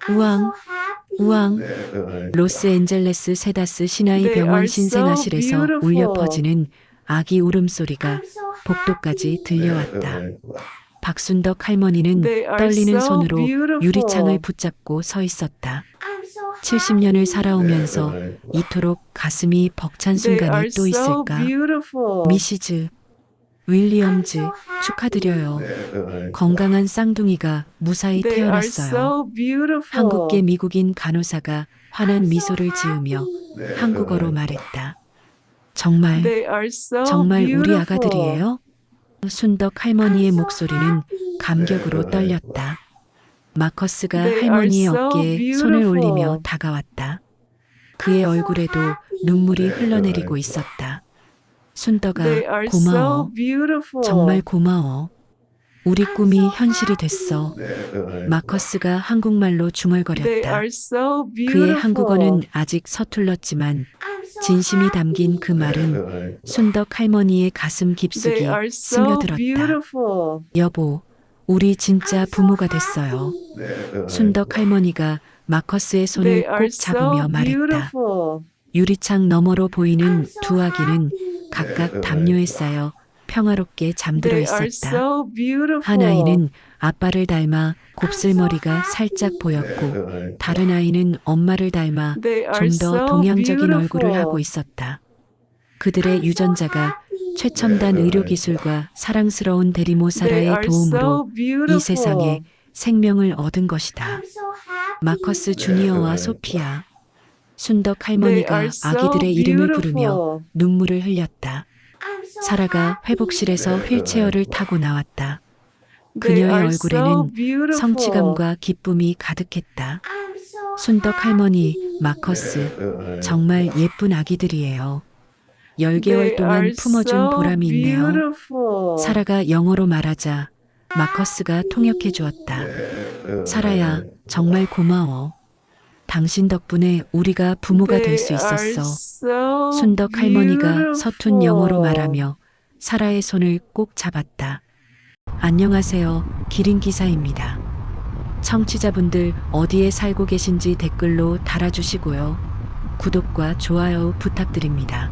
우왕, 우왕. 로스앤젤레스 세다스 시나이 병원 신생아실에서 울려 퍼지는 아기 울음소리가 복도까지 들려왔다. 박순덕 할머니는 떨리는 손으로 유리창을 붙잡고 서 있었다. 70년을 살아오면서 이토록 가슴이 벅찬 순간이 또 있을까? 미시즈, 윌리엄즈, 축하드려요. 건강한 쌍둥이가 무사히 태어났어요. 한국계 미국인 간호사가 환한 미소를 지으며 한국어로 말했다. 정말, 정말 우리 아가들이에요? 순덕 할머니의 목소리는 감격으로 떨렸다. 마커스가 할머니의 어깨에 손을 올리며 다가왔다. 그의 얼굴에도 눈물이 흘러내리고 있었다. 순덕아, 고마워. 정말 고마워. 우리 꿈이 현실이 됐어. 마커스가 한국말로 중얼거렸다. 그의 한국어는 아직 서툴렀지만 진심이 담긴 그 말은 순덕 할머니의 가슴 깊숙이 스며들었다. 여보, 우리 진짜 부모가 됐어요. 순덕 할머니가 마커스의 손을 꼭 잡으며 말했다. 유리창 너머로 보이는 두 아기는 각각 담요에 쌓여 평화롭게 잠들어 있었다. 한 아이는 아빠를 닮아 곱슬머리가 살짝 보였고 다른 아이는 엄마를 닮아 좀 더 동양적인 얼굴을 하고 있었다. 그들의 유전자가 최첨단 의료기술과 사랑스러운 대리모사라의 도움으로 이 세상에 생명을 얻은 것이다. 마커스 주니어와 소피아. 순덕 할머니가 아기들의 이름을 부르며 눈물을 흘렸다. 사라가 회복실에서 휠체어를 타고 나왔다. 그녀의 얼굴에는 성취감과 기쁨이 가득했다. 순덕 할머니, 마커스, 정말 예쁜 아기들이에요. 10개월 동안 품어준 보람이 있네요. 사라가 영어로 말하자 마커스가 통역해 주었다. 사라야, 정말 고마워. 당신 덕분에 우리가 부모가 될 수 있었어. 순덕 할머니가 서툰 영어로 말하며 사라의 손을 꼭 잡았다. 안녕하세요. 기린 기사입니다. 청취자분들 어디에 살고 계신지 댓글로 달아주시고요. 구독과 좋아요 부탁드립니다.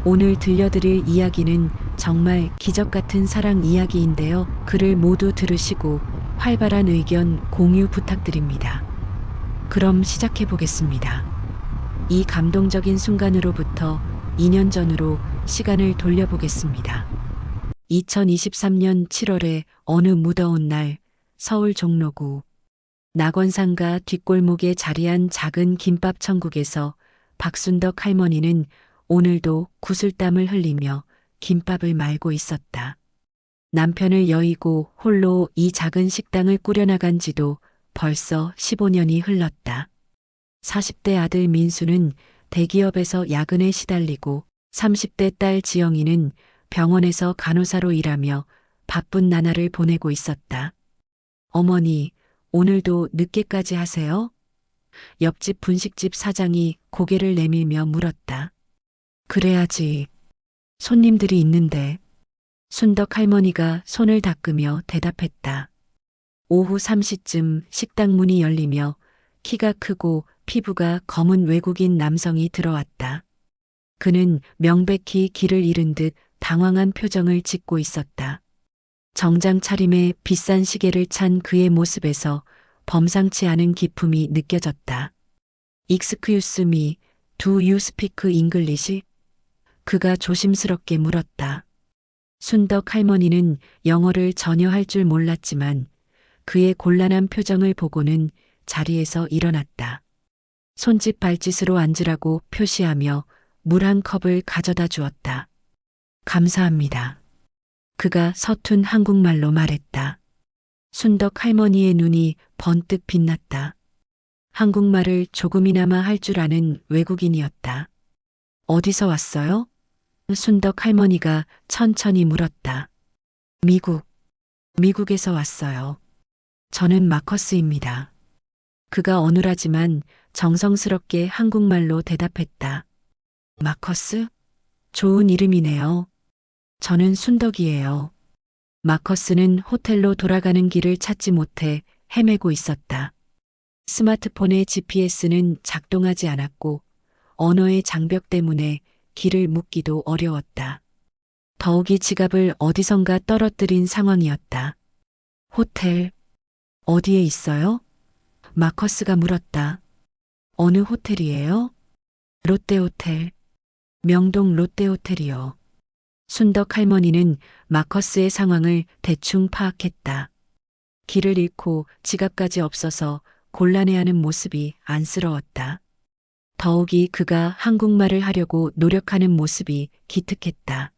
오늘 들려드릴 이야기는 정말 기적 같은 사랑 이야기인데요. 글을 모두 들으시고 활발한 의견 공유 부탁드립니다. 그럼 시작해 보겠습니다. 이 감동적인 순간으로부터 2년 전으로 시간을 돌려보겠습니다. 2023년 7월의 어느 무더운 날, 서울 종로구 낙원상가 뒷골목에 자리한 작은 김밥 천국에서 박순덕 할머니는 오늘도 구슬땀을 흘리며 김밥을 말고 있었다. 남편을 여의고 홀로 이 작은 식당을 꾸려나간 지도 벌써 15년이 흘렀다. 40대 아들 민수는 대기업에서 야근에 시달리고 30대 딸 지영이는 병원에서 간호사로 일하며 바쁜 나날을 보내고 있었다. 어머니, 오늘도 늦게까지 하세요? 옆집 분식집 사장이 고개를 내밀며 물었다. 그래야지. 손님들이 있는데. 순덕 할머니가 손을 닦으며 대답했다. 오후 3시쯤 식당 문이 열리며 키가 크고 피부가 검은 외국인 남성이 들어왔다. 그는 명백히 길을 잃은 듯 당황한 표정을 짓고 있었다. 정장 차림에 비싼 시계를 찬 그의 모습에서 범상치 않은 기품이 느껴졌다. Excuse me, do you speak English? 그가 조심스럽게 물었다. 순덕 할머니는 영어를 전혀 할 줄 몰랐지만 그의 곤란한 표정을 보고는 자리에서 일어났다. 손짓 발짓으로 앉으라고 표시하며 물 한 컵을 가져다 주었다. 감사합니다. 그가 서툰 한국말로 말했다. 순덕 할머니의 눈이 번뜩 빛났다. 한국말을 조금이나마 할 줄 아는 외국인이었다. 어디서 왔어요? 순덕 할머니가 천천히 물었다. 미국에서 왔어요. 저는 마커스입니다. 그가 어눌하지만 정성스럽게 한국말로 대답했다. 마커스? 좋은 이름이네요. 저는 순덕이에요. 마커스는 호텔로 돌아가는 길을 찾지 못해 헤매고 있었다. 스마트폰의 GPS는 작동하지 않았고 언어의 장벽 때문에 길을 묻기도 어려웠다. 더욱이 지갑을 어디선가 떨어뜨린 상황이었다. 호텔, 어디에 있어요? 마커스가 물었다. 어느 호텔이에요? 롯데호텔. 명동 롯데호텔이요. 순덕 할머니는 마커스의 상황을 대충 파악했다. 길을 잃고 지갑까지 없어서 곤란해하는 모습이 안쓰러웠다. 더욱이 그가 한국말을 하려고 노력하는 모습이 기특했다.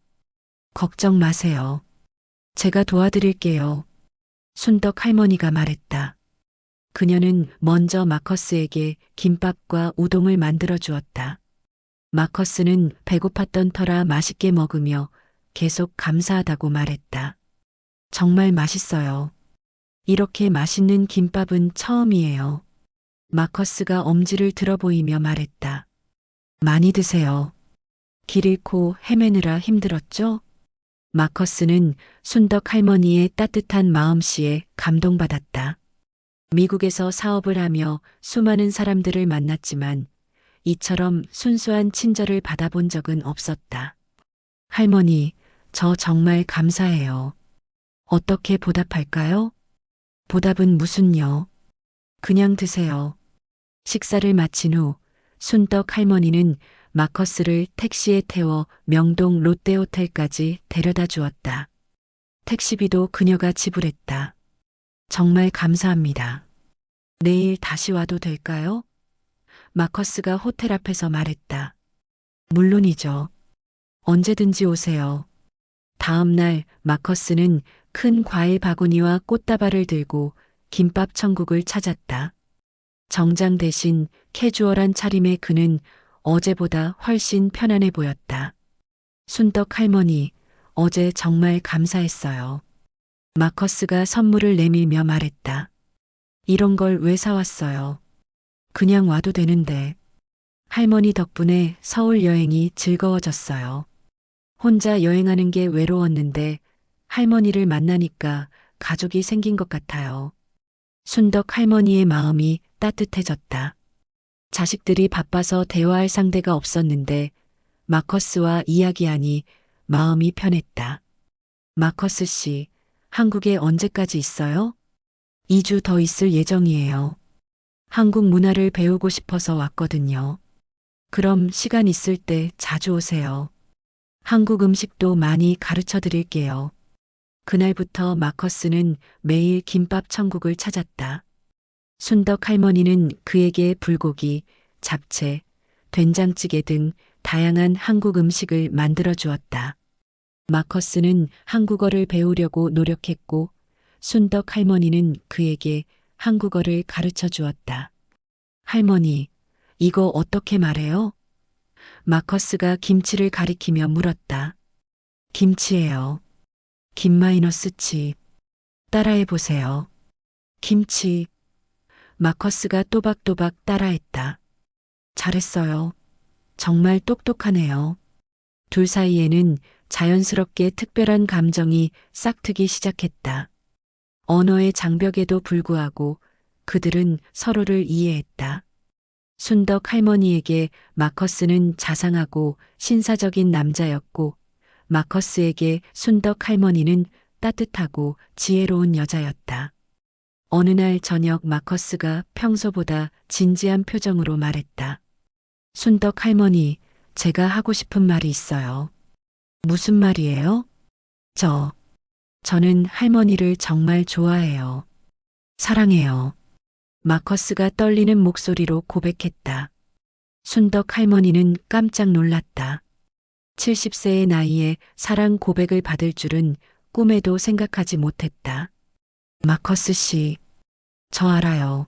걱정 마세요. 제가 도와드릴게요. 순덕 할머니가 말했다. 그녀는 먼저 마커스에게 김밥과 우동을 만들어 주었다. 마커스는 배고팠던 터라 맛있게 먹으며 계속 감사하다고 말했다. 정말 맛있어요. 이렇게 맛있는 김밥은 처음이에요. 마커스가 엄지를 들어 보이며 말했다. 많이 드세요. 길 잃고 헤매느라 힘들었죠? 마커스는 순덕 할머니의 따뜻한 마음씨에 감동받았다. 미국에서 사업을 하며 수많은 사람들을 만났지만 이처럼 순수한 친절을 받아본 적은 없었다. 할머니, 저 정말 감사해요. 어떻게 보답할까요? 보답은 무슨요? 그냥 드세요. 식사를 마친 후 순덕 할머니는 마커스를 택시에 태워 명동 롯데호텔까지 데려다 주었다. 택시비도 그녀가 지불했다. 정말 감사합니다. 내일 다시 와도 될까요? 마커스가 호텔 앞에서 말했다. 물론이죠. 언제든지 오세요. 다음 날 마커스는 큰 과일 바구니와 꽃다발을 들고 김밥 천국을 찾았다. 정장 대신 캐주얼한 차림의 그는 어제보다 훨씬 편안해 보였다. 순덕 할머니, 어제 정말 감사했어요. 마커스가 선물을 내밀며 말했다. 이런 걸 왜 사왔어요? 그냥 와도 되는데. 할머니 덕분에 서울 여행이 즐거워졌어요. 혼자 여행하는 게 외로웠는데 할머니를 만나니까 가족이 생긴 것 같아요. 순덕 할머니의 마음이 따뜻해졌다. 자식들이 바빠서 대화할 상대가 없었는데 마커스와 이야기하니 마음이 편했다. 마커스 씨, 한국에 언제까지 있어요? 2주 더 있을 예정이에요. 한국 문화를 배우고 싶어서 왔거든요. 그럼 시간 있을 때 자주 오세요. 한국 음식도 많이 가르쳐 드릴게요. 그날부터 마커스는 매일 김밥 천국을 찾았다. 순덕 할머니는 그에게 불고기, 잡채, 된장찌개 등 다양한 한국 음식을 만들어 주었다. 마커스는 한국어를 배우려고 노력했고 순덕 할머니는 그에게 한국어를 가르쳐 주었다. 할머니, 이거 어떻게 말해요? 마커스가 김치를 가리키며 물었다. 김치예요. 김-치. 따라해 보세요. 김치. 마커스가 또박또박 따라했다. 잘했어요. 정말 똑똑하네요. 둘 사이에는 자연스럽게 특별한 감정이 싹트기 시작했다. 언어의 장벽에도 불구하고 그들은 서로를 이해했다. 순덕 할머니에게 마커스는 자상하고 신사적인 남자였고 마커스에게 순덕 할머니는 따뜻하고 지혜로운 여자였다. 어느 날 저녁 마커스가 평소보다 진지한 표정으로 말했다. 순덕 할머니, 제가 하고 싶은 말이 있어요. 무슨 말이에요? 저는 할머니를 정말 좋아해요. 사랑해요. 마커스가 떨리는 목소리로 고백했다. 순덕 할머니는 깜짝 놀랐다. 70세의 나이에 사랑 고백을 받을 줄은 꿈에도 생각하지 못했다. 마커스 씨, 저 알아요.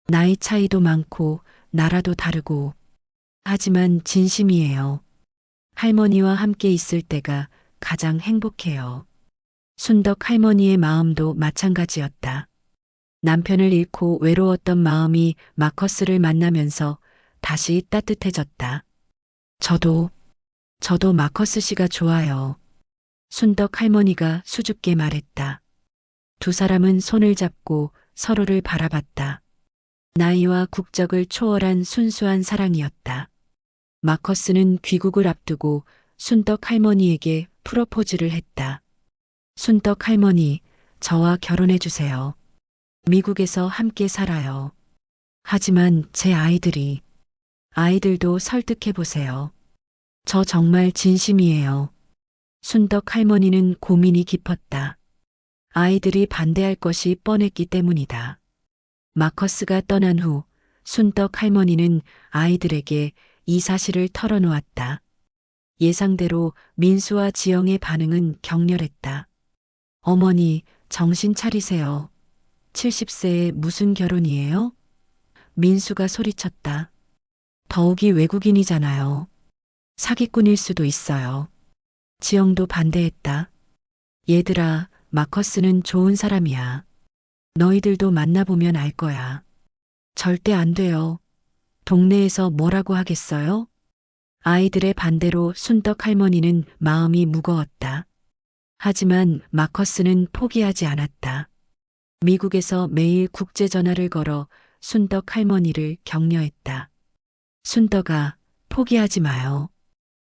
나이 차이도 많고 나라도 다르고 하지만 진심이에요. 할머니와 함께 있을 때가 가장 행복해요. 순덕 할머니의 마음도 마찬가지였다. 남편을 잃고 외로웠던 마음이 마커스를 만나면서 다시 따뜻해졌다. 저도 마커스 씨가 좋아요. 순덕 할머니가 수줍게 말했다. 두 사람은 손을 잡고 서로를 바라봤다. 나이와 국적을 초월한 순수한 사랑이었다. 마커스는 귀국을 앞두고 순덕 할머니에게 프로포즈를 했다. 순덕 할머니, 저와 결혼해 주세요. 미국에서 함께 살아요. 하지만 제 아이들도 설득해 보세요. 저 정말 진심이에요. 순덕 할머니는 고민이 깊었다. 아이들이 반대할 것이 뻔했기 때문이다. 마커스가 떠난 후 순덕 할머니는 아이들에게 이 사실을 털어놓았다. 예상대로 민수와 지영의 반응은 격렬했다. 어머니, 정신 차리세요. 70세에 무슨 결혼이에요? 민수가 소리쳤다. 더욱이 외국인이잖아요. 사기꾼일 수도 있어요. 지영도 반대했다. 얘들아, 마커스는 좋은 사람이야. 너희들도 만나보면 알 거야. 절대 안 돼요. 동네에서 뭐라고 하겠어요? 아이들의 반대로 순덕 할머니는 마음이 무거웠다. 하지만 마커스는 포기하지 않았다. 미국에서 매일 국제 전화를 걸어 순덕 할머니를 격려했다. 순덕아, 포기하지 마요.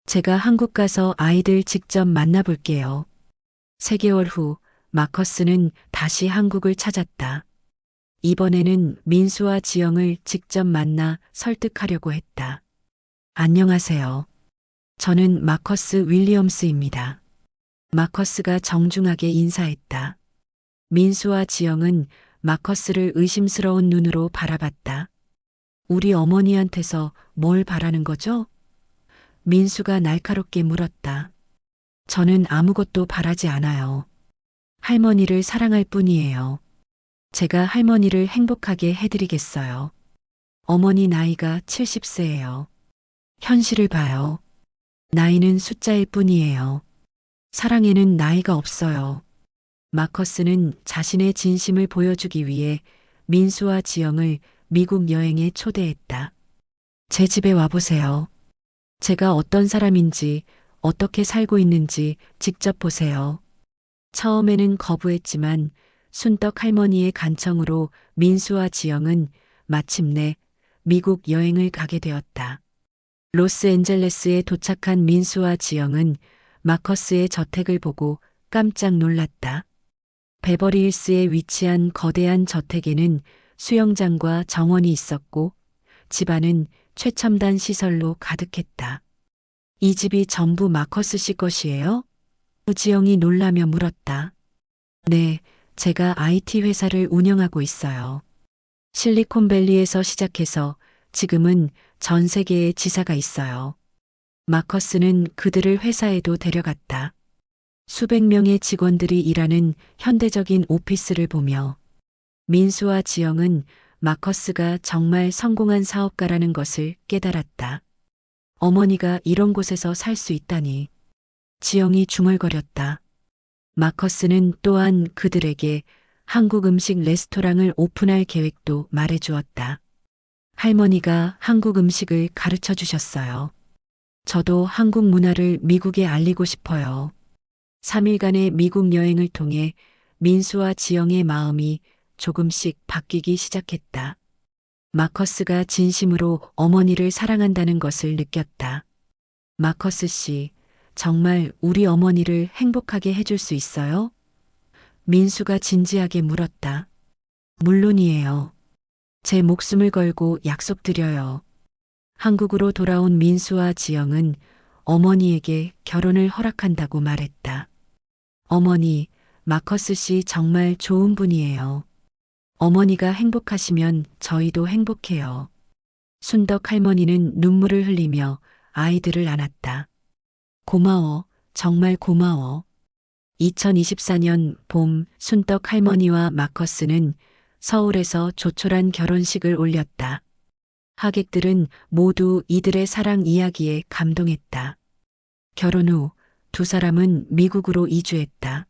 제가 한국 가서 아이들 직접 만나볼게요. 3개월 후 마커스는 다시 한국을 찾았다. 이번에는 민수와 지영을 직접 만나 설득하려고 했다. 안녕하세요. 저는 마커스 윌리엄스입니다. 마커스가 정중하게 인사했다. 민수와 지영은 마커스를 의심스러운 눈으로 바라봤다. 우리 어머니한테서 뭘 바라는 거죠? 민수가 날카롭게 물었다. 저는 아무것도 바라지 않아요. 할머니를 사랑할 뿐이에요. 제가 할머니를 행복하게 해드리겠어요. 어머니 나이가 70세예요. 현실을 봐요. 나이는 숫자일 뿐이에요. 사랑에는 나이가 없어요. 마커스는 자신의 진심을 보여주기 위해 민수와 지영을 미국 여행에 초대했다. 제 집에 와보세요. 제가 어떤 사람인지, 어떻게 살고 있는지 직접 보세요. 처음에는 거부했지만 순덕 할머니의 간청으로 민수와 지영은 마침내 미국 여행을 가게 되었다. 로스앤젤레스에 도착한 민수와 지영은 마커스의 저택을 보고 깜짝 놀랐다. 베버리힐스에 위치한 거대한 저택에는 수영장과 정원이 있었고 집안은 최첨단 시설로 가득했다. 이 집이 전부 마커스 씨 것이에요? 지영이 놀라며 물었다. 네, 제가 IT 회사를 운영하고 있어요. 실리콘밸리에서 시작해서 지금은 전 세계에 지사가 있어요. 마커스는 그들을 회사에도 데려갔다. 수백 명의 직원들이 일하는 현대적인 오피스를 보며 민수와 지영은 마커스가 정말 성공한 사업가라는 것을 깨달았다. 어머니가 이런 곳에서 살 수 있다니. 지영이 중얼거렸다. 마커스는 또한 그들에게 한국 음식 레스토랑을 오픈할 계획도 말해주었다. 할머니가 한국 음식을 가르쳐 주셨어요. 저도 한국 문화를 미국에 알리고 싶어요. 3일간의 미국 여행을 통해 민수와 지영의 마음이 조금씩 바뀌기 시작했다. 마커스가 진심으로 어머니를 사랑한다는 것을 느꼈다. 마커스 씨, 정말 우리 어머니를 행복하게 해줄 수 있어요? 민수가 진지하게 물었다. 물론이에요. 제 목숨을 걸고 약속드려요. 한국으로 돌아온 민수와 지영은 어머니에게 결혼을 허락한다고 말했다. 어머니, 마커스 씨 정말 좋은 분이에요. 어머니가 행복하시면 저희도 행복해요. 순덕 할머니는 눈물을 흘리며 아이들을 안았다. 고마워, 정말 고마워. 2024년 봄 순덕 할머니와 마커스는 서울에서 조촐한 결혼식을 올렸다. 하객들은 모두 이들의 사랑 이야기에 감동했다. 결혼 후 두 사람은 미국으로 이주했다.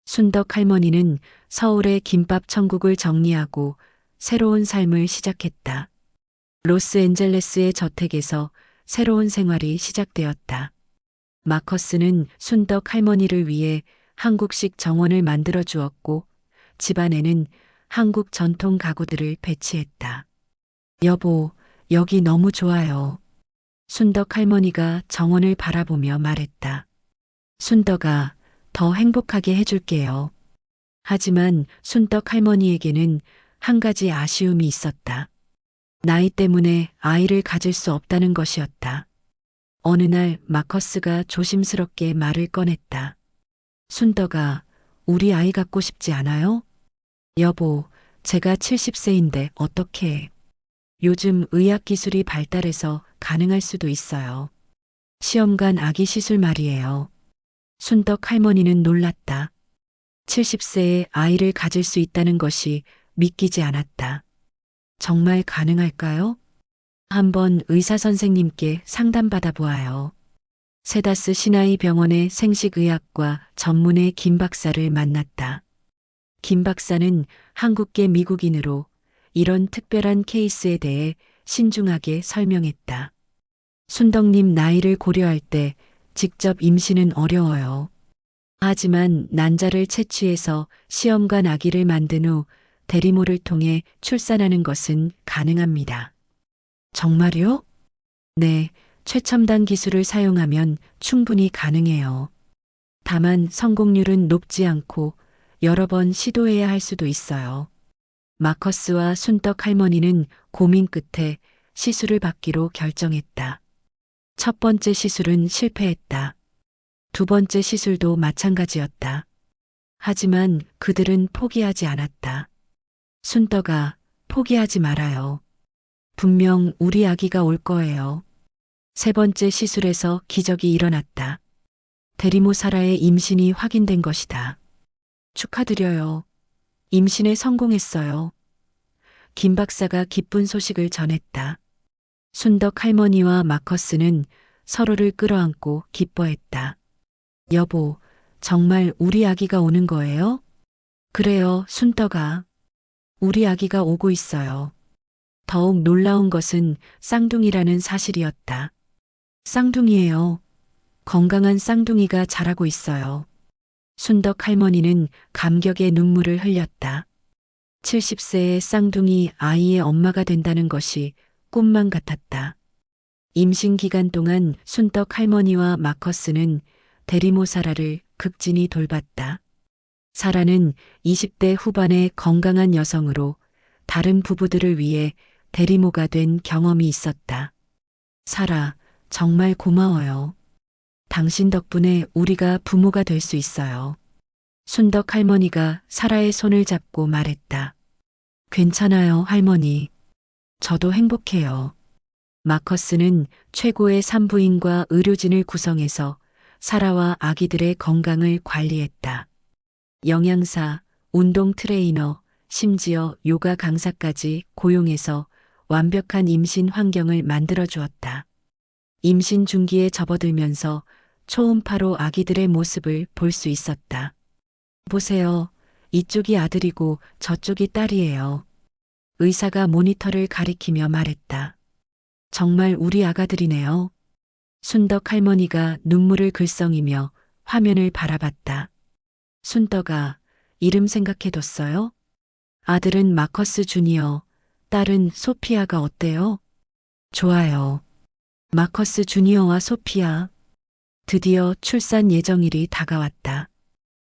순덕 할머니는 서울의 김밥 천국을 정리하고 새로운 삶을 시작했다. 로스앤젤레스의 저택에서 새로운 생활이 시작되었다. 마커스는 순덕 할머니를 위해 한국식 정원을 만들어 주었고 집안에는 한국 전통 가구들을 배치했다. 여보, 여기 너무 좋아요. 순덕 할머니가 정원을 바라보며 말했다. 순덕아, 더 행복하게 해줄게요. 하지만 순덕 할머니에게는 한 가지 아쉬움이 있었다. 나이 때문에 아이를 가질 수 없다는 것이었다. 어느 날 마커스가 조심스럽게 말을 꺼냈다. 순덕아, 우리 아이 갖고 싶지 않아요? 여보, 제가 70세인데 어떻게? 요즘 의학 기술이 발달해서 가능할 수도 있어요. 시험관 아기 시술 말이에요. 순덕 할머니는 놀랐다. 70세에 아이를 가질 수 있다는 것이 믿기지 않았다. 정말 가능할까요? 한번 의사 선생님께 상담받아 보아요. 세다스 시나이 병원의 생식의학과 전문의 김 박사를 만났다. 김 박사는 한국계 미국인으로 이런 특별한 케이스에 대해 신중하게 설명했다. 순덕님 나이를 고려할 때 직접 임신은 어려워요. 하지만 난자를 채취해서 시험관 아기를 만든 후 대리모를 통해 출산하는 것은 가능합니다. 정말요? 네, 최첨단 기술을 사용하면 충분히 가능해요. 다만 성공률은 높지 않고 여러 번 시도해야 할 수도 있어요. 마커스와 순덕 할머니는 고민 끝에 시술을 받기로 결정했다. 첫 번째 시술은 실패했다. 두 번째 시술도 마찬가지였다. 하지만 그들은 포기하지 않았다. 순덕아, 포기하지 말아요. 분명 우리 아기가 올 거예요. 세 번째 시술에서 기적이 일어났다. 대리모 사라의 임신이 확인된 것이다. 축하드려요. 임신에 성공했어요. 김 박사가 기쁜 소식을 전했다. 순덕 할머니와 마커스는 서로를 끌어안고 기뻐했다. 여보, 정말 우리 아기가 오는 거예요? 그래요, 순덕아. 우리 아기가 오고 있어요. 더욱 놀라운 것은 쌍둥이라는 사실이었다. 쌍둥이예요. 건강한 쌍둥이가 자라고 있어요. 순덕 할머니는 감격의 눈물을 흘렸다. 70세의 쌍둥이 아이의 엄마가 된다는 것이 꿈만 같았다. 임신 기간 동안 순덕 할머니와 마커스는 대리모 사라를 극진히 돌봤다. 사라는 20대 후반의 건강한 여성으로 다른 부부들을 위해 대리모가 된 경험이 있었다. 사라, 정말 고마워요. 당신 덕분에 우리가 부모가 될 수 있어요. 순덕 할머니가 사라의 손을 잡고 말했다. 괜찮아요, 할머니. 저도 행복해요. 마커스는 최고의 산부인과 의료진을 구성해서 사라와 아기들의 건강을 관리했다. 영양사, 운동 트레이너, 심지어 요가 강사까지 고용해서 완벽한 임신 환경을 만들어 주었다. 임신 중기에 접어들면서 초음파로 아기들의 모습을 볼 수 있었다. 보세요. 이쪽이 아들이고 저쪽이 딸이에요. 의사가 모니터를 가리키며 말했다. 정말 우리 아가들이네요. 순덕 할머니가 눈물을 글썽이며 화면을 바라봤다. 순덕아, 이름 생각해뒀어요? 아들은 마커스 주니어, 딸은 소피아가 어때요? 좋아요. 마커스 주니어와 소피아. 드디어 출산 예정일이 다가왔다.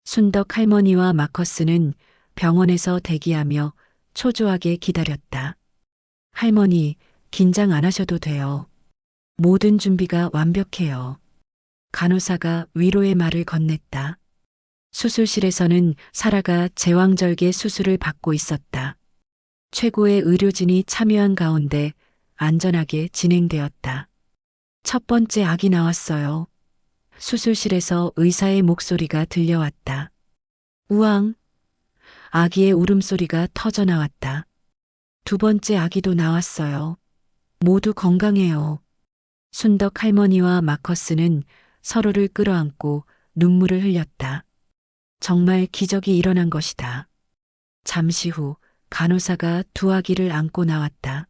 순덕 할머니와 마커스는 병원에서 대기하며 초조하게 기다렸다. 할머니, 긴장 안 하셔도 돼요. 모든 준비가 완벽해요. 간호사가 위로의 말을 건넸다. 수술실에서는 사라가 제왕절개 수술을 받고 있었다. 최고의 의료진이 참여한 가운데 안전하게 진행되었다. 첫 번째 아기 나왔어요. 수술실에서 의사의 목소리가 들려왔다. 우왕! 아기의 울음소리가 터져 나왔다. 두 번째 아기도 나왔어요. 모두 건강해요. 순덕 할머니와 마커스는 서로를 끌어안고 눈물을 흘렸다. 정말 기적이 일어난 것이다. 잠시 후 간호사가 두 아기를 안고 나왔다.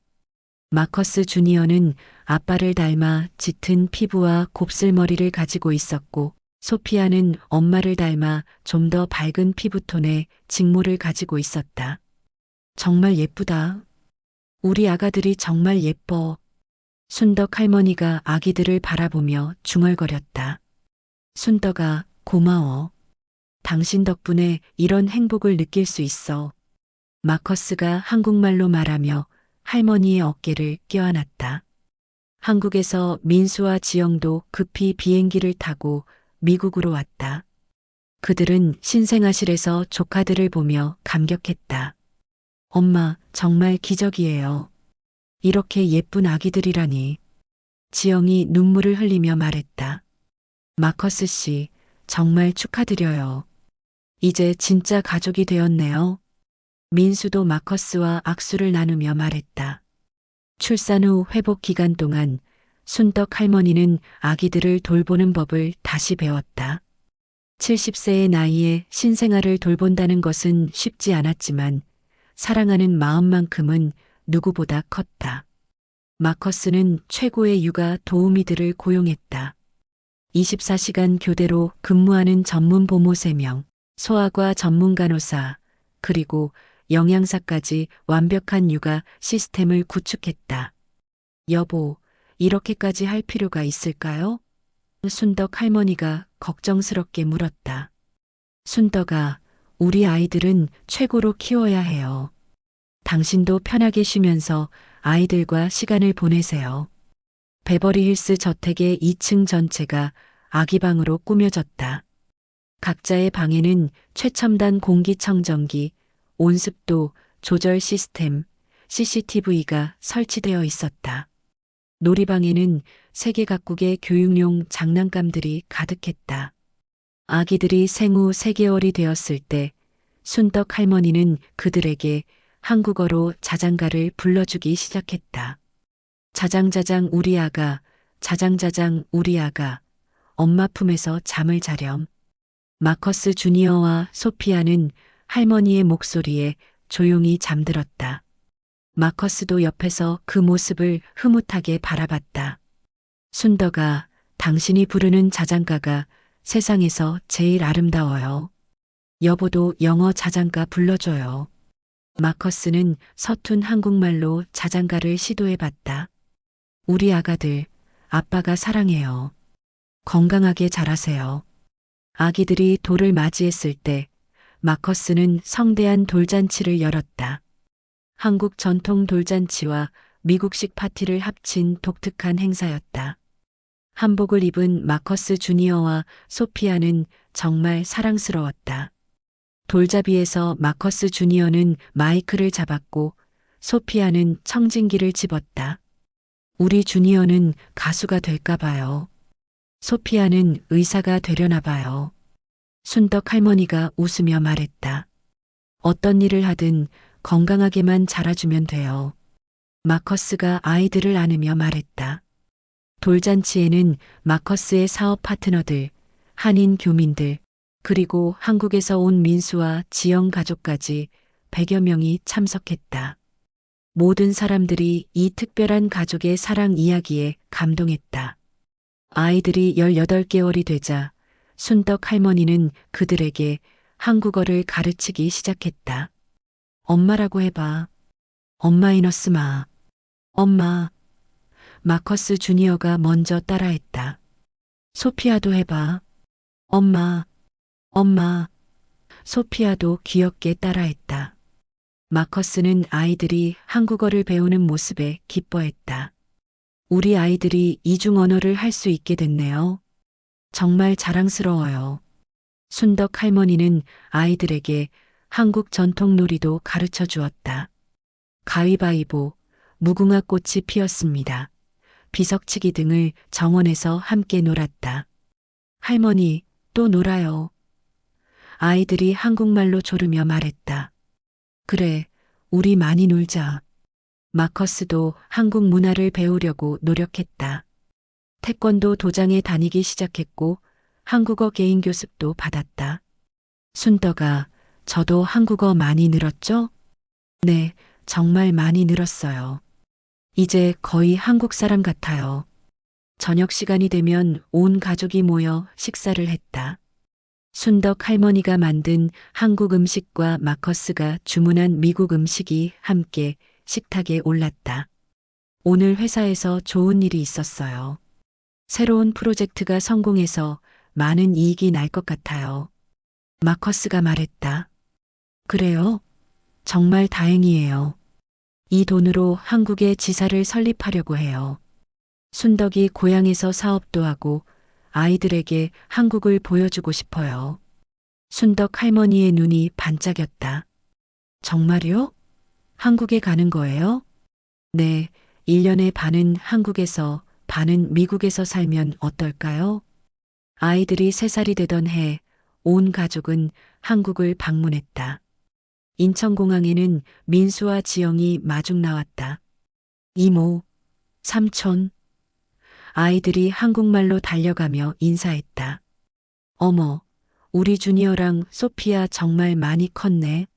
마커스 주니어는 아빠를 닮아 짙은 피부와 곱슬머리를 가지고 있었고, 소피아는 엄마를 닮아 좀 더 밝은 피부톤의 직모를 가지고 있었다. 정말 예쁘다. 우리 아가들이 정말 예뻐. 순덕 할머니가 아기들을 바라보며 중얼거렸다. 순덕아, 고마워. 당신 덕분에 이런 행복을 느낄 수 있어. 마커스가 한국말로 말하며 할머니의 어깨를 껴안았다. 한국에서 민수와 지영도 급히 비행기를 타고 미국으로 왔다. 그들은 신생아실에서 조카들을 보며 감격했다. 엄마, 정말 기적이에요. 이렇게 예쁜 아기들이라니. 지영이 눈물을 흘리며 말했다. 마커스 씨, 정말 축하드려요. 이제 진짜 가족이 되었네요. 민수도 마커스와 악수를 나누며 말했다. 출산 후 회복 기간 동안 순덕 할머니는 아기들을 돌보는 법을 다시 배웠다. 70세의 나이에 신생아를 돌본다는 것은 쉽지 않았지만 사랑하는 마음만큼은 누구보다 컸다. 마커스는 최고의 육아 도우미들을 고용했다. 24시간 교대로 근무하는 전문 보모 3명, 소아과 전문 간호사, 그리고 영양사까지 완벽한 육아 시스템을 구축했다. 여보, 이렇게까지 할 필요가 있을까요? 순덕 할머니가 걱정스럽게 물었다. 순덕아, 우리 아이들은 최고로 키워야 해요. 당신도 편하게 쉬면서 아이들과 시간을 보내세요. 베버리힐스 저택의 2층 전체가 아기방으로 꾸며졌다. 각자의 방에는 최첨단 공기청정기, 온습도 조절 시스템, CCTV가 설치되어 있었다. 놀이방에는 세계 각국의 교육용 장난감들이 가득했다. 아기들이 생후 3개월이 되었을 때 순덕 할머니는 그들에게 한국어로 자장가를 불러주기 시작했다. 자장자장 우리 아가, 자장자장 우리 아가, 엄마 품에서 잠을 자렴. 마커스 주니어와 소피아는 할머니의 목소리에 조용히 잠들었다. 마커스도 옆에서 그 모습을 흐뭇하게 바라봤다. 순덕아, 당신이 부르는 자장가가 세상에서 제일 아름다워요. 여보도 영어 자장가 불러줘요. 마커스는 서툰 한국말로 자장가를 시도해봤다. 우리 아가들, 아빠가 사랑해요. 건강하게 자라세요. 아기들이 돌을 맞이했을 때 마커스는 성대한 돌잔치를 열었다. 한국 전통 돌잔치와 미국식 파티를 합친 독특한 행사였다. 한복을 입은 마커스 주니어와 소피아는 정말 사랑스러웠다. 돌잡이에서 마커스 주니어는 마이크를 잡았고 소피아는 청진기를 집었다. 우리 주니어는 가수가 될까 봐요. 소피아는 의사가 되려나 봐요. 순덕 할머니가 웃으며 말했다. 어떤 일을 하든 건강하게만 자라주면 돼요. 마커스가 아이들을 안으며 말했다. 돌잔치에는 마커스의 사업 파트너들, 한인 교민들, 그리고 한국에서 온 민수와 지영 가족까지 100여 명이 참석했다. 모든 사람들이 이 특별한 가족의 사랑 이야기에 감동했다. 아이들이 18개월이 되자 순덕 할머니는 그들에게 한국어를 가르치기 시작했다. 엄마라고 해봐. 엄마이너스 마. 엄마. 마커스 주니어가 먼저 따라했다. 소피아도 해봐. 엄마. 엄마. 소피아도 귀엽게 따라했다. 마커스는 아이들이 한국어를 배우는 모습에 기뻐했다. 우리 아이들이 이중 언어를 할 수 있게 됐네요. 정말 자랑스러워요. 순덕 할머니는 아이들에게 한국 전통 놀이도 가르쳐 주었다. 가위바위보, 무궁화 꽃이 피었습니다. 비석치기 등을 정원에서 함께 놀았다. 할머니, 또 놀아요. 아이들이 한국말로 조르며 말했다. 그래, 우리 많이 놀자. 마커스도 한국 문화를 배우려고 노력했다. 태권도 도장에 다니기 시작했고 한국어 개인 교습도 받았다. 순덕아, 저도 한국어 많이 늘었죠? 네, 정말 많이 늘었어요. 이제 거의 한국 사람 같아요. 저녁 시간이 되면 온 가족이 모여 식사를 했다. 순덕 할머니가 만든 한국 음식과 마커스가 주문한 미국 음식이 함께 식탁에 올랐다. 오늘 회사에서 좋은 일이 있었어요. 새로운 프로젝트가 성공해서 많은 이익이 날 것 같아요. 마커스가 말했다. 그래요? 정말 다행이에요. 이 돈으로 한국에 지사를 설립하려고 해요. 순덕이 고향에서 사업도 하고 아이들에게 한국을 보여주고 싶어요. 순덕 할머니의 눈이 반짝였다. 정말요? 한국에 가는 거예요? 네, 1년의 반은 한국에서, 반은 미국에서 살면 어떨까요? 아이들이 3살이 되던 해, 온 가족은 한국을 방문했다. 인천공항에는 민수와 지영이 마중 나왔다. 이모, 삼촌. 아이들이 한국말로 달려가며 인사했다. 어머, 우리 주니어랑 소피아 정말 많이 컸네.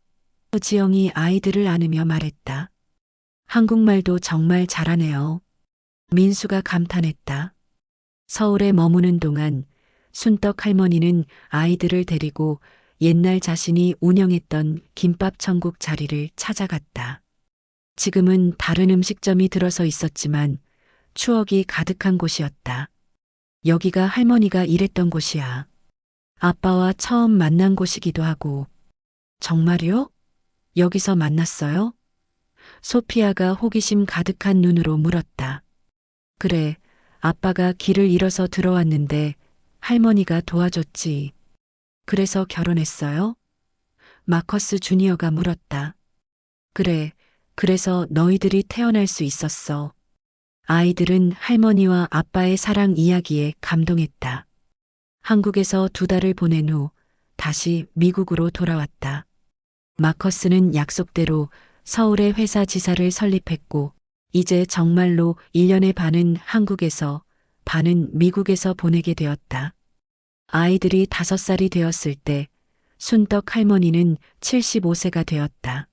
지영이 아이들을 안으며 말했다. 한국말도 정말 잘하네요. 민수가 감탄했다. 서울에 머무는 동안 순떡 할머니는 아이들을 데리고 옛날 자신이 운영했던 김밥 천국 자리를 찾아갔다. 지금은 다른 음식점이 들어서 있었지만 추억이 가득한 곳이었다. 여기가 할머니가 일했던 곳이야. 아빠와 처음 만난 곳이기도 하고. 정말요? 여기서 만났어요? 소피아가 호기심 가득한 눈으로 물었다. 그래, 아빠가 길을 잃어서 들어왔는데 할머니가 도와줬지. 그래서 결혼했어요? 마커스 주니어가 물었다. 그래, 그래서 너희들이 태어날 수 있었어. 아이들은 할머니와 아빠의 사랑 이야기에 감동했다. 한국에서 2달을 보낸 후 다시 미국으로 돌아왔다. 마커스는 약속대로 서울의 회사 지사를 설립했고 이제 정말로 1년의 반은 한국에서 반은 미국에서 보내게 되었다. 아이들이 5살이 되었을 때 순떡 할머니는 75세가 되었다.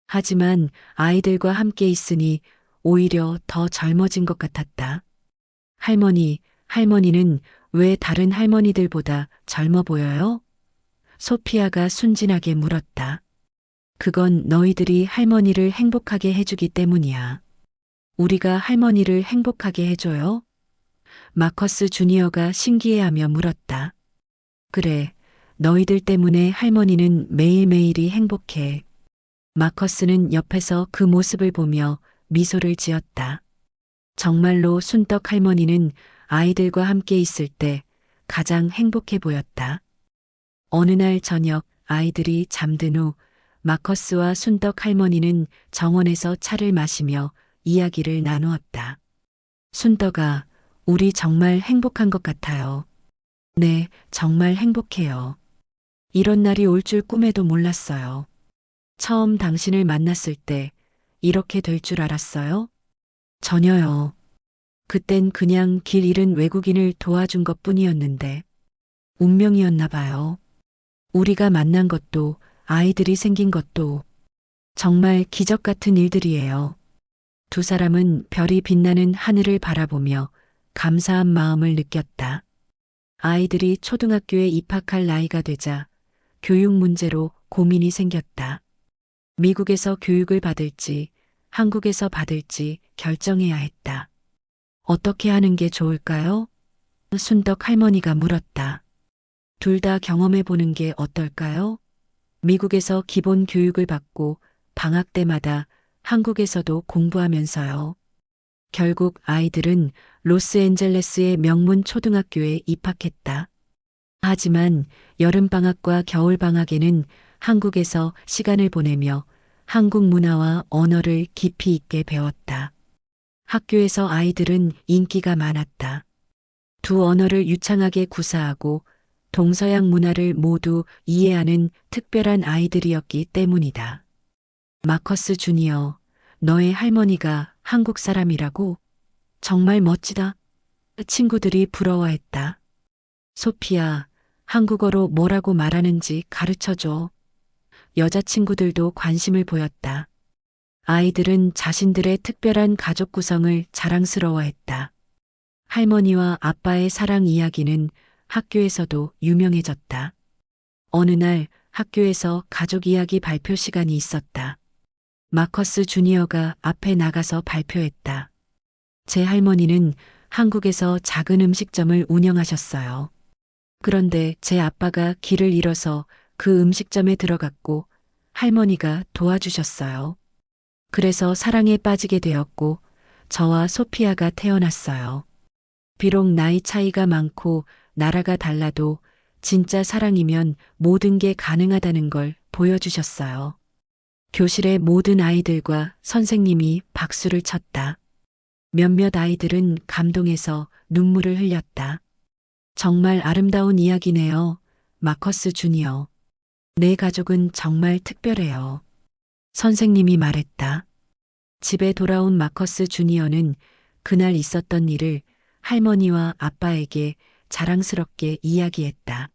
하지만 아이들과 함께 있으니 오히려 더 젊어진 것 같았다. 할머니는 왜 다른 할머니들보다 젊어 보여요? 소피아가 순진하게 물었다. 그건 너희들이 할머니를 행복하게 해주기 때문이야. 우리가 할머니를 행복하게 해줘요? 마커스 주니어가 신기해하며 물었다. 그래, 너희들 때문에 할머니는 매일매일이 행복해. 마커스는 옆에서 그 모습을 보며 미소를 지었다. 정말로 순떡 할머니는 아이들과 함께 있을 때 가장 행복해 보였다. 어느 날 저녁 아이들이 잠든 후 마커스와 순떡 할머니는 정원에서 차를 마시며 이야기를 나누었다. 순떡아, 우리 정말 행복한 것 같아요. 네, 정말 행복해요. 이런 날이 올 줄 꿈에도 몰랐어요. 처음 당신을 만났을 때 이렇게 될 줄 알았어요? 전혀요. 그땐 그냥 길 잃은 외국인을 도와준 것 뿐이었는데 운명이었나 봐요. 우리가 만난 것도 아이들이 생긴 것도 정말 기적 같은 일들이에요. 2사람은 별이 빛나는 하늘을 바라보며 감사한 마음을 느꼈다. 아이들이 초등학교에 입학할 나이가 되자 교육 문제로 고민이 생겼다. 미국에서 교육을 받을지 한국에서 받을지 결정해야 했다. 어떻게 하는 게 좋을까요? 순덕 할머니가 물었다. 둘 다 경험해 보는 게 어떨까요? 미국에서 기본 교육을 받고 방학 때마다 한국에서도 공부하면서요. 결국 아이들은 로스앤젤레스의 명문 초등학교에 입학했다. 하지만 여름방학과 겨울방학에는 한국에서 시간을 보내며 한국 문화와 언어를 깊이 있게 배웠다. 학교에서 아이들은 인기가 많았다. 2 언어를 유창하게 구사하고 동서양 문화를 모두 이해하는 특별한 아이들이었기 때문이다. 마커스 주니어, 너의 할머니가 한국 사람이라고? 정말 멋지다. 친구들이 부러워했다. 소피아, 한국어로 뭐라고 말하는지 가르쳐줘. 여자친구들도 관심을 보였다. 아이들은 자신들의 특별한 가족 구성을 자랑스러워했다. 할머니와 아빠의 사랑 이야기는 학교에서도 유명해졌다. 어느 날 학교에서 가족 이야기 발표 시간이 있었다. 마커스 주니어가 앞에 나가서 발표했다. 제 할머니는 한국에서 작은 음식점을 운영하셨어요. 그런데 제 아빠가 길을 잃어서 그 음식점에 들어갔고 할머니가 도와주셨어요. 그래서 사랑에 빠지게 되었고 저와 소피아가 태어났어요. 비록 나이 차이가 많고 나라가 달라도 진짜 사랑이면 모든 게 가능하다는 걸 보여주셨어요. 교실의 모든 아이들과 선생님이 박수를 쳤다. 몇몇 아이들은 감동해서 눈물을 흘렸다. 정말 아름다운 이야기네요. 마커스 주니어. 내 가족은 정말 특별해요. 선생님이 말했다. 집에 돌아온 마커스 주니어는 그날 있었던 일을 할머니와 아빠에게 자랑스럽게 이야기했다.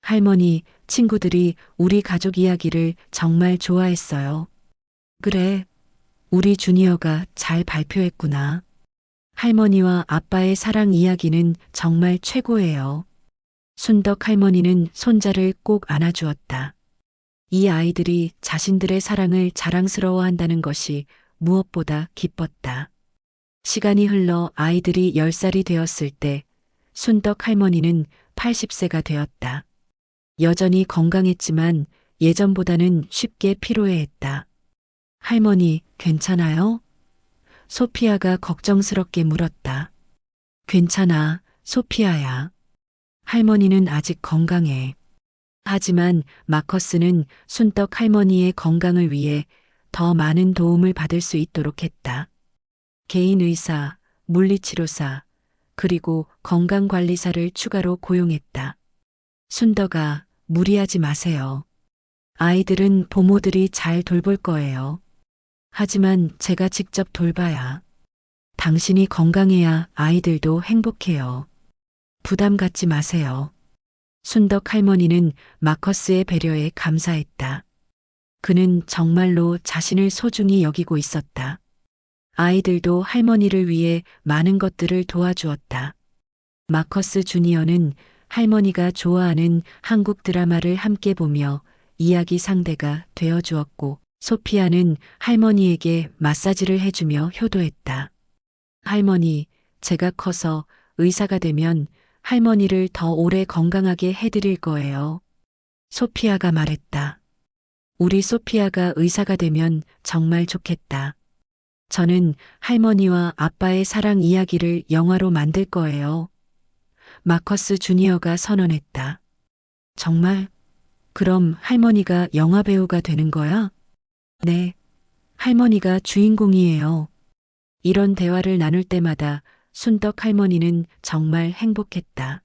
할머니, 친구들이 우리 가족 이야기를 정말 좋아했어요. 그래, 우리 주니어가 잘 발표했구나. 할머니와 아빠의 사랑 이야기는 정말 최고예요. 순덕 할머니는 손자를 꼭 안아주었다. 이 아이들이 자신들의 사랑을 자랑스러워한다는 것이 무엇보다 기뻤다. 시간이 흘러 아이들이 10살이 되었을 때 순덕 할머니는 80세가 되었다. 여전히 건강했지만 예전보다는 쉽게 피로해했다. 할머니, 괜찮아요? 소피아가 걱정스럽게 물었다. 괜찮아, 소피아야. 할머니는 아직 건강해. 하지만 마커스는 순떡 할머니의 건강을 위해 더 많은 도움을 받을 수 있도록 했다. 개인 의사, 물리치료사, 그리고 건강관리사를 추가로 고용했다. 순덕아, 무리하지 마세요. 아이들은 부모들이 잘 돌볼 거예요. 하지만 제가 직접 돌봐야. 당신이 건강해야 아이들도 행복해요. 부담 갖지 마세요. 순덕 할머니는 마커스의 배려에 감사했다. 그는 정말로 자신을 소중히 여기고 있었다. 아이들도 할머니를 위해 많은 것들을 도와주었다. 마커스 주니어는 할머니가 좋아하는 한국 드라마를 함께 보며 이야기 상대가 되어 주었고, 소피아는 할머니에게 마사지를 해주며 효도했다. 할머니, 제가 커서 의사가 되면 할머니를 더 오래 건강하게 해드릴 거예요. 소피아가 말했다. 우리 소피아가 의사가 되면 정말 좋겠다. 저는 할머니와 아빠의 사랑 이야기를 영화로 만들 거예요. 마커스 주니어가 선언했다. 정말? 그럼 할머니가 영화 배우가 되는 거야? 네. 할머니가 주인공이에요. 이런 대화를 나눌 때마다 순덕 할머니는 정말 행복했다.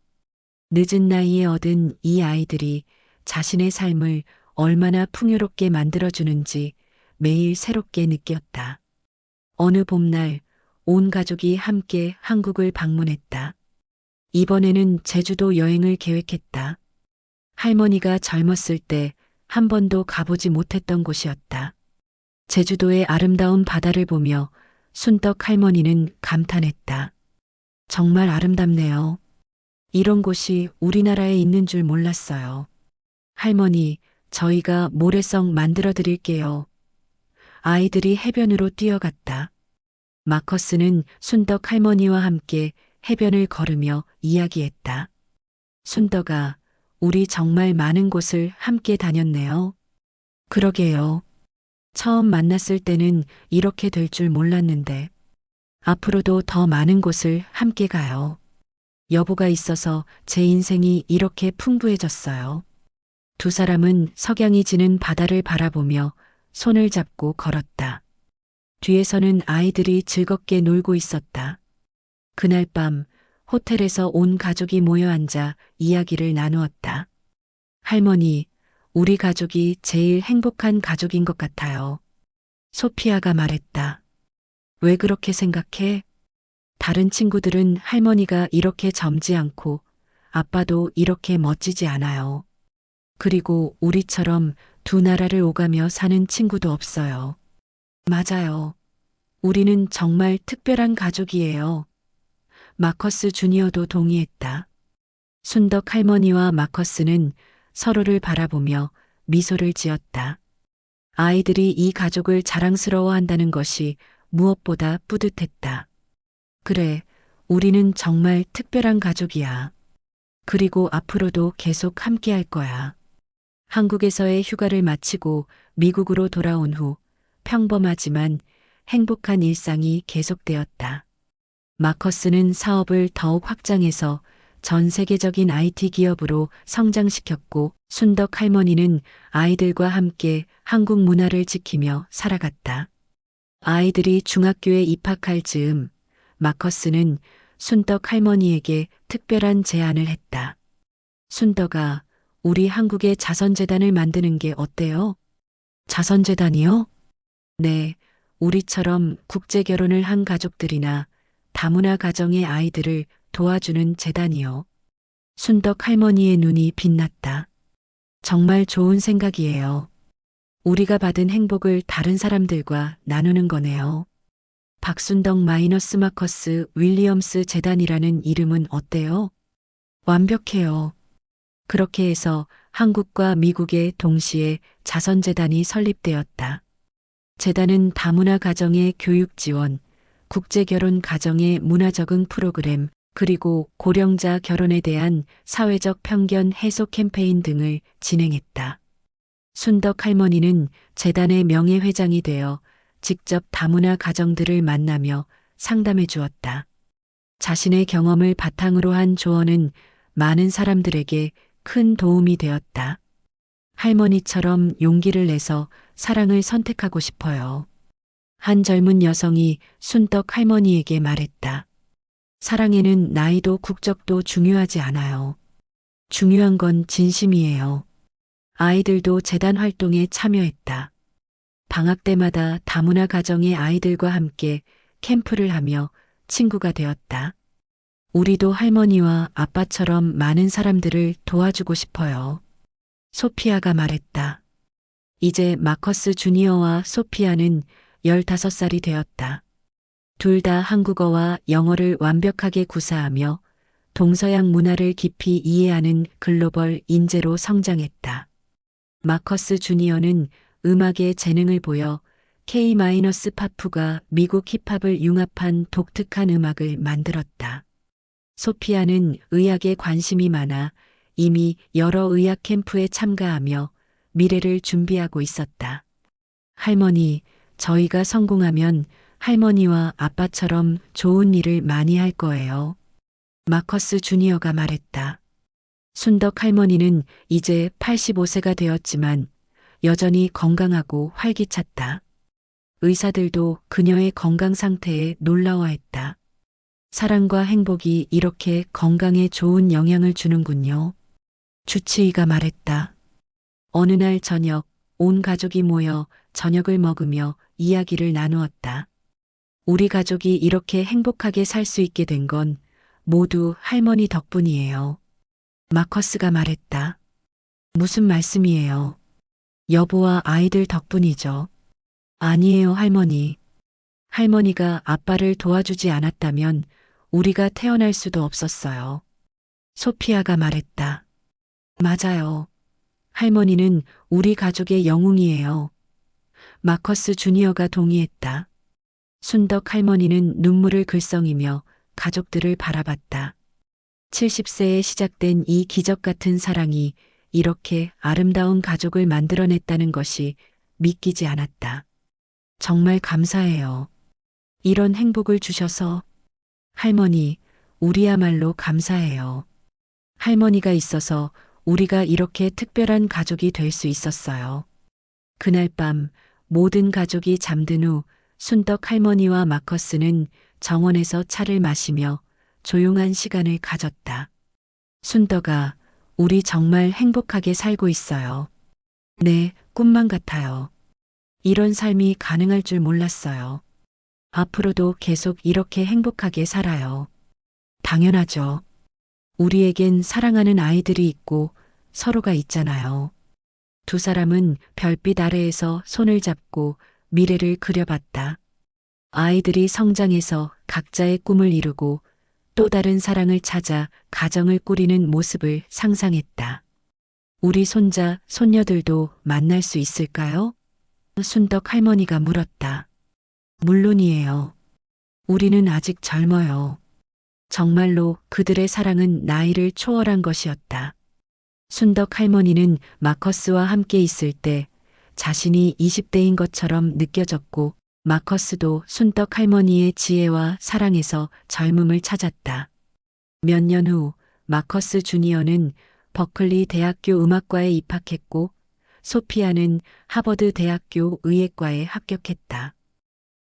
늦은 나이에 얻은 이 아이들이 자신의 삶을 얼마나 풍요롭게 만들어주는지 매일 새롭게 느꼈다. 어느 봄날 온 가족이 함께 한국을 방문했다. 이번에는 제주도 여행을 계획했다. 할머니가 젊었을 때 한 번도 가보지 못했던 곳이었다. 제주도의 아름다운 바다를 보며 순덕 할머니는 감탄했다. 정말 아름답네요. 이런 곳이 우리나라에 있는 줄 몰랐어요. 할머니, 저희가 모래성 만들어 드릴게요. 아이들이 해변으로 뛰어갔다. 마커스는 순덕 할머니와 함께 해변을 걸으며 이야기했다. 순덕아, 우리 정말 많은 곳을 함께 다녔네요. 그러게요. 처음 만났을 때는 이렇게 될 줄 몰랐는데 앞으로도 더 많은 곳을 함께 가요. 여보가 있어서 제 인생이 이렇게 풍부해졌어요. 두 사람은 석양이 지는 바다를 바라보며 손을 잡고 걸었다. 뒤에서는 아이들이 즐겁게 놀고 있었다. 그날 밤 호텔에서 온 가족이 모여 앉아 이야기를 나누었다. 할머니, 우리 가족이 제일 행복한 가족인 것 같아요. 소피아가 말했다. 왜 그렇게 생각해? 다른 친구들은 할머니가 이렇게 젊지 않고 아빠도 이렇게 멋지지 않아요. 그리고 우리처럼 두 나라를 오가며 사는 친구도 없어요. 맞아요. 우리는 정말 특별한 가족이에요. 마커스 주니어도 동의했다. 순덕 할머니와 마커스는 서로를 바라보며 미소를 지었다. 아이들이 이 가족을 자랑스러워한다는 것이 무엇보다 뿌듯했다. 그래, 우리는 정말 특별한 가족이야. 그리고 앞으로도 계속 함께 할 거야. 한국에서의 휴가를 마치고 미국으로 돌아온 후 평범하지만 행복한 일상이 계속되었다. 마커스는 사업을 더욱 확장해서 전 세계적인 IT 기업으로 성장시켰고 순덕 할머니는 아이들과 함께 한국 문화를 지키며 살아갔다. 아이들이 중학교에 입학할 즈음 마커스는 순덕 할머니에게 특별한 제안을 했다. 순덕아, 우리 한국에 자선재단을 만드는 게 어때요? 자선재단이요? 네, 우리처럼 국제결혼을 한 가족들이나 다문화 가정의 아이들을 도와주는 재단이요. 순덕 할머니의 눈이 빛났다. 정말 좋은 생각이에요. 우리가 받은 행복을 다른 사람들과 나누는 거네요. 박순덕 마이너스 마커스 윌리엄스 재단이라는 이름은 어때요? 완벽해요. 그렇게 해서 한국과 미국에 동시에 자선재단이 설립되었다. 재단은 다문화 가정의 교육 지원, 국제결혼 가정의 문화 적응 프로그램, 그리고 고령자 결혼에 대한 사회적 편견 해소 캠페인 등을 진행했다. 순덕 할머니는 재단의 명예회장이 되어 직접 다문화 가정들을 만나며 상담해 주었다. 자신의 경험을 바탕으로 한 조언은 많은 사람들에게 큰 도움이 되었다. 할머니처럼 용기를 내서 사랑을 선택하고 싶어요. 한 젊은 여성이 순덕 할머니에게 말했다. 사랑에는 나이도 국적도 중요하지 않아요. 중요한 건 진심이에요. 아이들도 재단 활동에 참여했다. 방학 때마다 다문화 가정의 아이들과 함께 캠프를 하며 친구가 되었다. 우리도 할머니와 아빠처럼 많은 사람들을 도와주고 싶어요. 소피아가 말했다. 이제 마커스 주니어와 소피아는 15살이 되었다. 둘 다 한국어와 영어를 완벽하게 구사하며 동서양 문화를 깊이 이해하는 글로벌 인재로 성장했다. 마커스 주니어는 음악에 재능을 보여 K-파프가 미국 힙합을 융합한 독특한 음악을 만들었다. 소피아는 의학에 관심이 많아 이미 여러 의학 캠프에 참가하며 미래를 준비하고 있었다. 할머니, 저희가 성공하면 할머니와 아빠처럼 좋은 일을 많이 할 거예요. 마커스 주니어가 말했다. 순덕 할머니는 이제 85세가 되었지만 여전히 건강하고 활기찼다. 의사들도 그녀의 건강 상태에 놀라워했다. 사랑과 행복이 이렇게 건강에 좋은 영향을 주는군요. 주치의가 말했다. 어느 날 저녁, 온 가족이 모여 저녁을 먹으며 이야기를 나누었다. 우리 가족이 이렇게 행복하게 살 수 있게 된 건 모두 할머니 덕분이에요. 마커스가 말했다. 무슨 말씀이에요? 여보와 아이들 덕분이죠. 아니에요, 할머니. 할머니가 아빠를 도와주지 않았다면 우리가 태어날 수도 없었어요. 소피아가 말했다. 맞아요. 할머니는 우리 가족의 영웅이에요. 마커스 주니어가 동의했다. 순덕 할머니는 눈물을 글썽이며 가족들을 바라봤다. 70세에 시작된 이 기적 같은 사랑이 이렇게 아름다운 가족을 만들어냈다는 것이 믿기지 않았다. 정말 감사해요. 이런 행복을 주셔서. 할머니, 우리야말로 감사해요. 할머니가 있어서 우리가 이렇게 특별한 가족이 될 수 있었어요. 그날 밤 모든 가족이 잠든 후 순덕 할머니와 마커스는 정원에서 차를 마시며 조용한 시간을 가졌다. 순덕아, 우리 정말 행복하게 살고 있어요. 네, 꿈만 같아요. 이런 삶이 가능할 줄 몰랐어요. 앞으로도 계속 이렇게 행복하게 살아요. 당연하죠. 우리에겐 사랑하는 아이들이 있고 서로가 있잖아요. 두 사람은 별빛 아래에서 손을 잡고 미래를 그려봤다. 아이들이 성장해서 각자의 꿈을 이루고 또 다른 사랑을 찾아 가정을 꾸리는 모습을 상상했다. 우리 손자, 손녀들도 만날 수 있을까요? 순덕 할머니가 물었다. 물론이에요. 우리는 아직 젊어요. 정말로 그들의 사랑은 나이를 초월한 것이었다. 순덕 할머니는 마커스와 함께 있을 때 자신이 20대인 것처럼 느껴졌고 마커스도 순덕 할머니의 지혜와 사랑에서 젊음을 찾았다. 몇 년 후 마커스 주니어는 버클리 대학교 음악과에 입학했고 소피아는 하버드 대학교 의예과에 합격했다.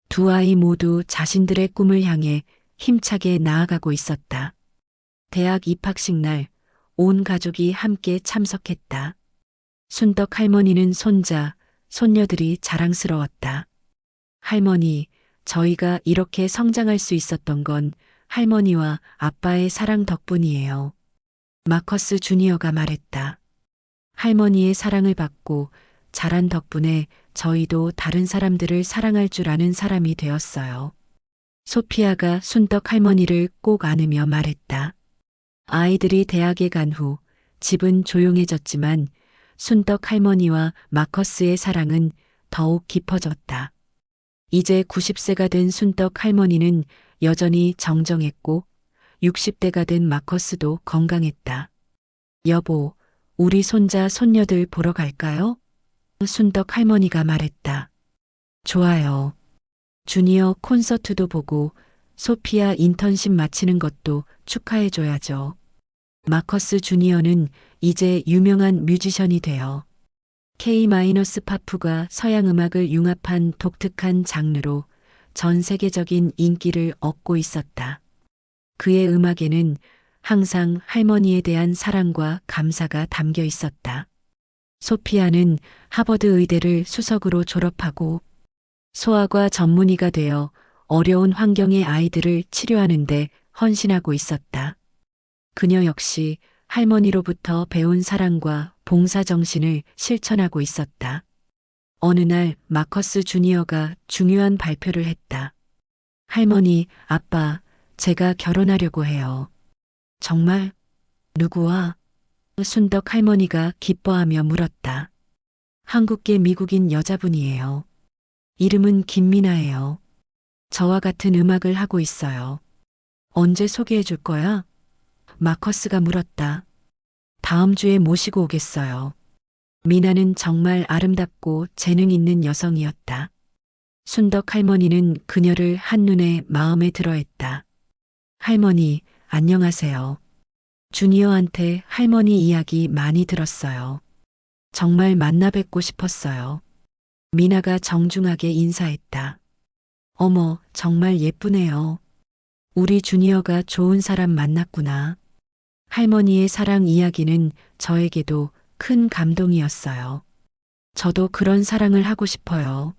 두 아이 모두 자신들의 꿈을 향해 힘차게 나아가고 있었다. 대학 입학식 날 온 가족이 함께 참석했다. 순덕 할머니는 손자, 손녀들이 자랑스러웠다. 할머니, 저희가 이렇게 성장할 수 있었던 건 할머니와 아빠의 사랑 덕분이에요. 마커스 주니어가 말했다. 할머니의 사랑을 받고 자란 덕분에 저희도 다른 사람들을 사랑할 줄 아는 사람이 되었어요. 소피아가 순덕 할머니를 꼭 안으며 말했다. 아이들이 대학에 간 후 집은 조용해졌지만 순덕 할머니와 마커스의 사랑은 더욱 깊어졌다. 이제 90세가 된 순덕 할머니는 여전히 정정했고 60대가 된 마커스도 건강했다. 여보, 우리 손자 손녀들 보러 갈까요? 순덕 할머니가 말했다. 좋아요. 주니어 콘서트도 보고 소피아 인턴십 마치는 것도 축하해줘야죠. 마커스 주니어는 이제 유명한 뮤지션이 되어 K-파프가 서양 음악을 융합한 독특한 장르로 전 세계적인 인기를 얻고 있었다. 그의 음악에는 항상 할머니에 대한 사랑과 감사가 담겨 있었다. 소피아는 하버드 의대를 수석으로 졸업하고 소아과 전문의가 되어 어려운 환경의 아이들을 치료하는데 헌신하고 있었다. 그녀 역시 할머니로부터 배운 사랑과 봉사 정신을 실천하고 있었다. 어느 날 마커스 주니어가 중요한 발표를 했다. 할머니, 아빠, 제가 결혼하려고 해요. 정말? 누구와? 순덕 할머니가 기뻐하며 물었다. 한국계 미국인 여자분이에요. 이름은 김미나예요. 저와 같은 음악을 하고 있어요. 언제 소개해 줄 거야? 마커스가 물었다. 다음 주에 모시고 오겠어요. 미나는 정말 아름답고 재능 있는 여성이었다. 순덕 할머니는 그녀를 한눈에 마음에 들어 했다. 할머니, 안녕하세요. 주니어한테 할머니 이야기 많이 들었어요. 정말 만나 뵙고 싶었어요. 미나가 정중하게 인사했다. 어머, 정말 예쁘네요. 우리 주니어가 좋은 사람 만났구나. 할머니의 사랑 이야기는 저에게도 큰 감동이었어요. 저도 그런 사랑을 하고 싶어요.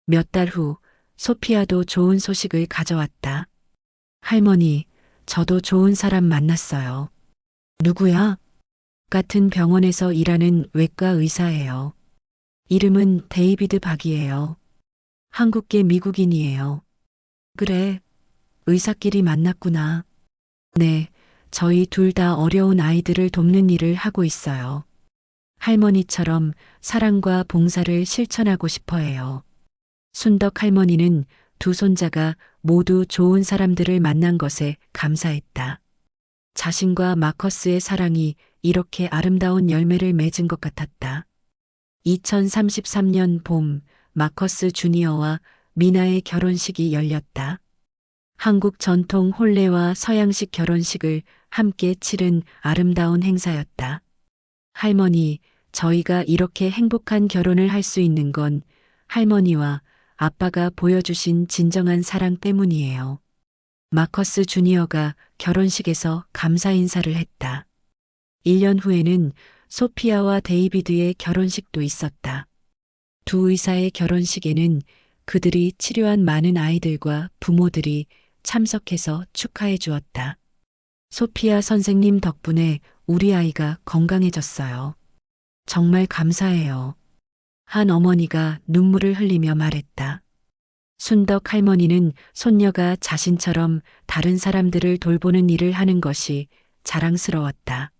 몇 달 후 소피아도 좋은 소식을 가져왔다. 할머니, 저도 좋은 사람 만났어요. 누구야? 같은 병원에서 일하는 외과 의사예요. 이름은 데이비드 박이에요. 한국계 미국인이에요. 그래, 의사끼리 만났구나. 네, 저희 둘 다 어려운 아이들을 돕는 일을 하고 있어요. 할머니처럼 사랑과 봉사를 실천하고 싶어 해요. 순덕 할머니는 두 손자가 모두 좋은 사람들을 만난 것에 감사했다. 자신과 마커스의 사랑이 이렇게 아름다운 열매를 맺은 것 같았다. 2033년 봄, 마커스 주니어와 미나의 결혼식이 열렸다. 한국 전통 혼례와 서양식 결혼식을 함께 치른 아름다운 행사였다. 할머니, 저희가 이렇게 행복한 결혼을 할 수 있는 건 할머니와 아빠가 보여주신 진정한 사랑 때문이에요. 마커스 주니어가 결혼식에서 감사 인사를 했다. 1년 후에는 소피아와 데이비드의 결혼식도 있었다. 두 의사의 결혼식에는 그들이 치료한 많은 아이들과 부모들이 참석해서 축하해 주었다. 소피아 선생님 덕분에 우리 아이가 건강해졌어요. 정말 감사해요. 한 어머니가 눈물을 흘리며 말했다. 순덕 할머니는 손녀가 자신처럼 다른 사람들을 돌보는 일을 하는 것이 자랑스러웠다.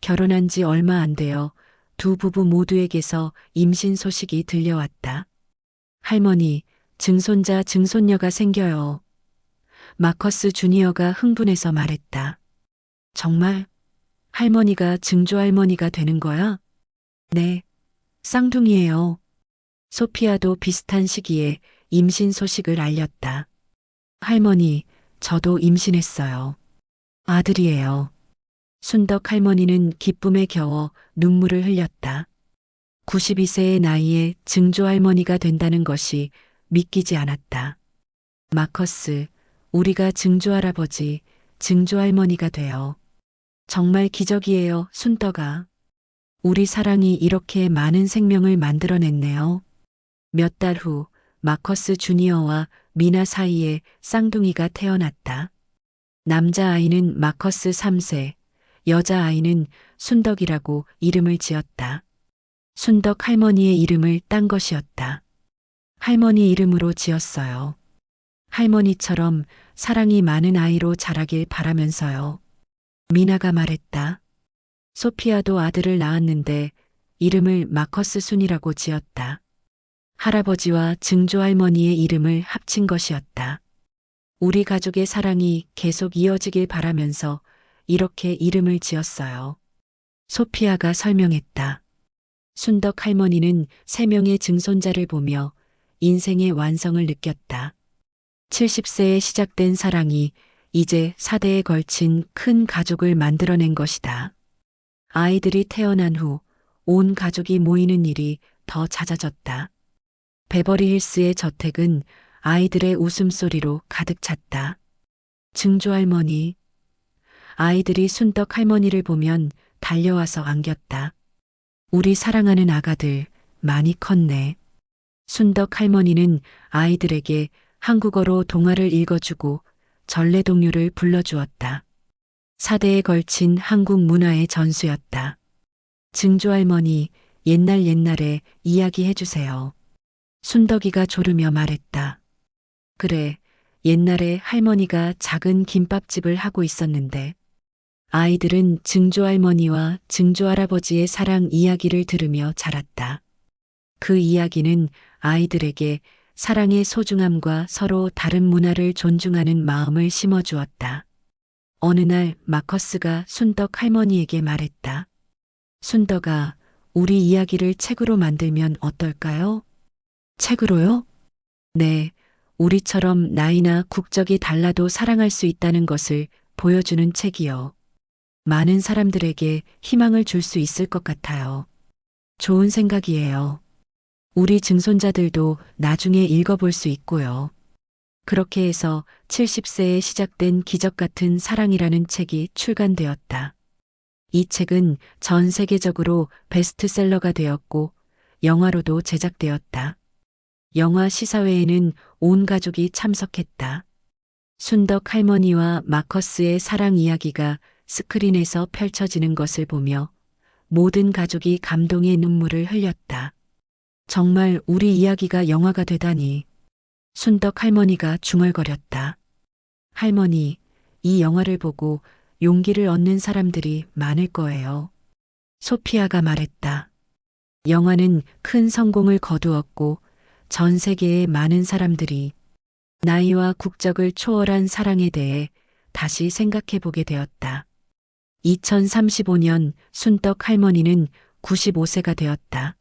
결혼한 지 얼마 안 되어 두 부부 모두에게서 임신 소식이 들려왔다. 할머니, 증손자, 증손녀가 생겨요. 마커스 주니어가 흥분해서 말했다. 정말? 할머니가 증조할머니가 되는 거야? 네, 쌍둥이에요. 소피아도 비슷한 시기에 임신 소식을 알렸다. 할머니, 저도 임신했어요. 아들이에요. 순덕 할머니는 기쁨에 겨워 눈물을 흘렸다. 92세의 나이에 증조할머니가 된다는 것이 믿기지 않았다. 마커스, 우리가 증조할아버지, 증조할머니가 돼요. 정말 기적이에요, 순덕아. 우리 사랑이 이렇게 많은 생명을 만들어냈네요. 몇 달 후 마커스 주니어와 미나 사이에 쌍둥이가 태어났다. 남자아이는 마커스 3세, 여자아이는 순덕이라고 이름을 지었다. 순덕 할머니의 이름을 딴 것이었다. 할머니 이름으로 지었어요. 할머니처럼 사랑이 많은 아이로 자라길 바라면서요. 미나가 말했다. 소피아도 아들을 낳았는데 이름을 마커스 순이라고 지었다. 할아버지와 증조할머니의 이름을 합친 것이었다. 우리 가족의 사랑이 계속 이어지길 바라면서 이렇게 이름을 지었어요. 소피아가 설명했다. 순덕 할머니는 3명의 증손자를 보며 인생의 완성을 느꼈다. 70세에 시작된 사랑이 이제 4대에 걸친 큰 가족을 만들어낸 것이다. 아이들이 태어난 후 온 가족이 모이는 일이 더 잦아졌다. 베버리힐스의 저택은 아이들의 웃음소리로 가득 찼다. 증조할머니. 아이들이 순덕 할머니를 보면 달려와서 안겼다. 우리 사랑하는 아가들, 많이 컸네. 순덕 할머니는 아이들에게 한국어로 동화를 읽어주고 전래동요를 불러주었다. 4대에 걸친 한국 문화의 전수였다. 증조할머니, 옛날에 이야기 해주세요. 순덕이가 조르며 말했다. 그래, 옛날에 할머니가 작은 김밥집을 하고 있었는데 아이들은 증조할머니와 증조할아버지의 사랑 이야기를 들으며 자랐다. 그 이야기는 아이들에게 사랑의 소중함과 서로 다른 문화를 존중하는 마음을 심어주었다. 어느 날 마커스가 순덕 할머니에게 말했다. 순덕아, 우리 이야기를 책으로 만들면 어떨까요? 책으로요? 네, 우리처럼 나이나 국적이 달라도 사랑할 수 있다는 것을 보여주는 책이요. 많은 사람들에게 희망을 줄 수 있을 것 같아요. 좋은 생각이에요. 우리 증손자들도 나중에 읽어볼 수 있고요. 그렇게 해서 70세에 시작된 기적 같은 사랑이라는 책이 출간되었다. 이 책은 전 세계적으로 베스트셀러가 되었고 영화로도 제작되었다. 영화 시사회에는 온 가족이 참석했다. 순덕 할머니와 마커스의 사랑 이야기가 스크린에서 펼쳐지는 것을 보며 모든 가족이 감동의 눈물을 흘렸다. 정말 우리 이야기가 영화가 되다니. 순덕 할머니가 중얼거렸다. 할머니, 이 영화를 보고 용기를 얻는 사람들이 많을 거예요. 소피아가 말했다. 영화는 큰 성공을 거두었고 전 세계의 많은 사람들이 나이와 국적을 초월한 사랑에 대해 다시 생각해 보게 되었다. 2035년 순덕 할머니는 95세가 되었다.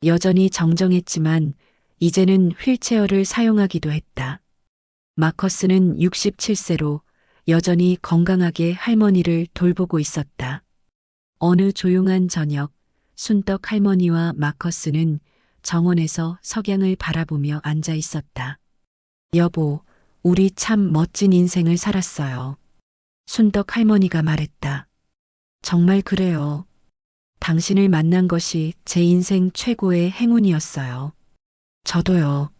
여전히 정정했지만 이제는 휠체어를 사용하기도 했다. 마커스는 67세로 여전히 건강하게 할머니를 돌보고 있었다. 어느 조용한 저녁, 순덕 할머니와 마커스는 정원에서 석양을 바라보며 앉아 있었다. 여보, 우리 참 멋진 인생을 살았어요. 순덕 할머니가 말했다. 정말 그래요. 당신을 만난 것이 제 인생 최고의 행운이었어요. 저도요.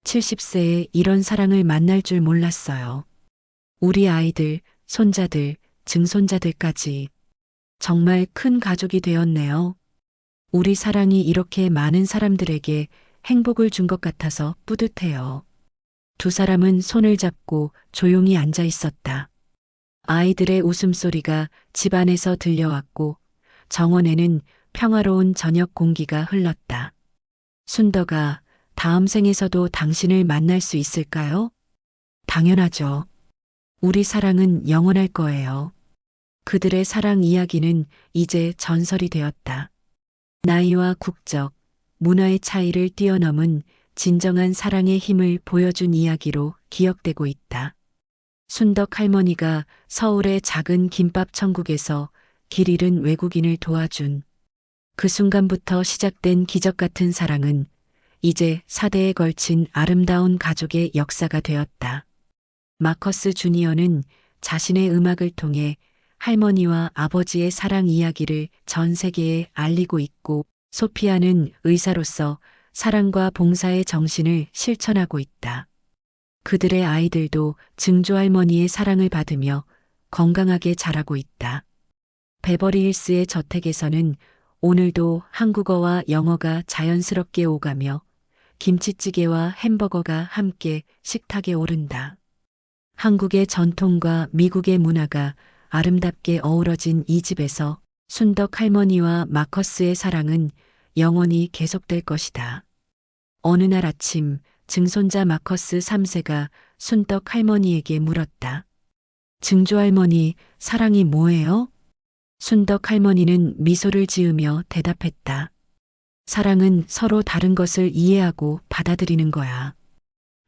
70세에 이런 사랑을 만날 줄 몰랐어요. 우리 아이들, 손자들, 증손자들까지 정말 큰 가족이 되었네요. 우리 사랑이 이렇게 많은 사람들에게 행복을 준 것 같아서 뿌듯해요. 두 사람은 손을 잡고 조용히 앉아 있었다. 아이들의 웃음소리가 집안에서 들려왔고 정원에는 평화로운 저녁 공기가 흘렀다. 순덕아, 다음 생에서도 당신을 만날 수 있을까요? 당연하죠. 우리 사랑은 영원할 거예요. 그들의 사랑 이야기는 이제 전설이 되었다. 나이와 국적, 문화의 차이를 뛰어넘은 진정한 사랑의 힘을 보여준 이야기로 기억되고 있다. 순덕 할머니가 서울의 작은 김밥 천국에서 길 잃은 외국인을 도와준 그 순간부터 시작된 기적 같은 사랑은 이제 4대에 걸친 아름다운 가족의 역사가 되었다. 마커스 주니어는 자신의 음악을 통해 할머니와 아버지의 사랑 이야기를 전 세계에 알리고 있고, 소피아는 의사로서 사랑과 봉사의 정신을 실천하고 있다. 그들의 아이들도 증조할머니의 사랑을 받으며 건강하게 자라고 있다. 베버리힐스의 저택에서는 오늘도 한국어와 영어가 자연스럽게 오가며 김치찌개와 햄버거가 함께 식탁에 오른다. 한국의 전통과 미국의 문화가 아름답게 어우러진 이 집에서 순덕 할머니와 마커스의 사랑은 영원히 계속될 것이다. 어느 날 아침 증손자 마커스 3세가 순덕 할머니에게 물었다. 증조 할머니, 사랑이 뭐예요? 순덕 할머니는 미소를 지으며 대답했다. 사랑은 서로 다른 것을 이해하고 받아들이는 거야.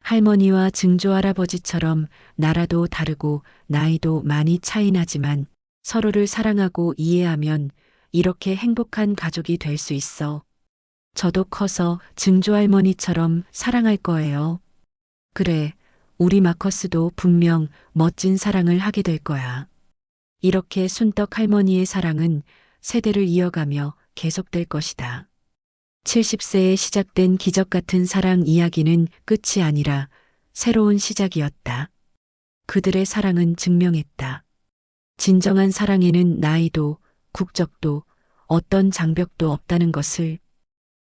할머니와 증조 할아버지처럼 나라도 다르고 나이도 많이 차이 나지만 서로를 사랑하고 이해하면 이렇게 행복한 가족이 될 수 있어. 저도 커서 증조 할머니처럼 사랑할 거예요. 그래, 우리 마커스도 분명 멋진 사랑을 하게 될 거야. 이렇게 순덕 할머니의 사랑은 세대를 이어가며 계속될 것이다. 70세에 시작된 기적 같은 사랑 이야기는 끝이 아니라 새로운 시작이었다. 그들의 사랑은 증명했다. 진정한 사랑에는 나이도 국적도 어떤 장벽도 없다는 것을.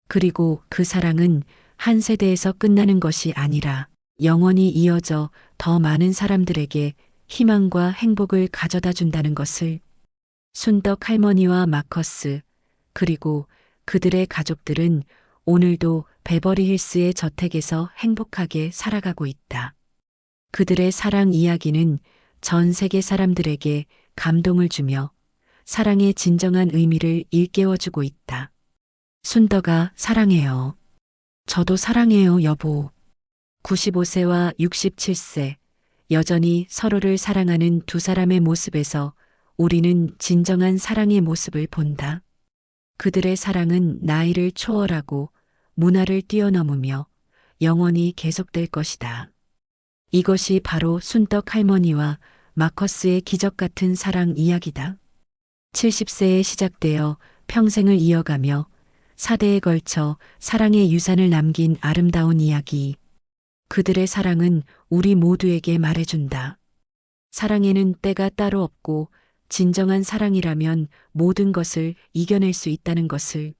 그리고 그 사랑은 한 세대에서 끝나는 것이 아니라 영원히 이어져 더 많은 사람들에게 희망과 행복을 가져다 준다는 것을. 순덕 할머니와 마커스, 그리고 그들의 가족들은 오늘도 베버리힐스의 저택에서 행복하게 살아가고 있다. 그들의 사랑 이야기는 전 세계 사람들에게 감동을 주며 사랑의 진정한 의미를 일깨워주고 있다. 순덕아, 사랑해요. 저도 사랑해요, 여보. 95세와 67세, 여전히 서로를 사랑하는 두 사람의 모습에서 우리는 진정한 사랑의 모습을 본다. 그들의 사랑은 나이를 초월하고 문화를 뛰어넘으며 영원히 계속될 것이다. 이것이 바로 순덕 할머니와 마커스의 기적 같은 사랑 이야기다. 70세에 시작되어 평생을 이어가며 4대에 걸쳐 사랑의 유산을 남긴 아름다운 이야기. 그들의 사랑은 우리 모두에게 말해준다. 사랑에는 때가 따로 없고 진정한 사랑이라면 모든 것을 이겨낼 수 있다는 것을.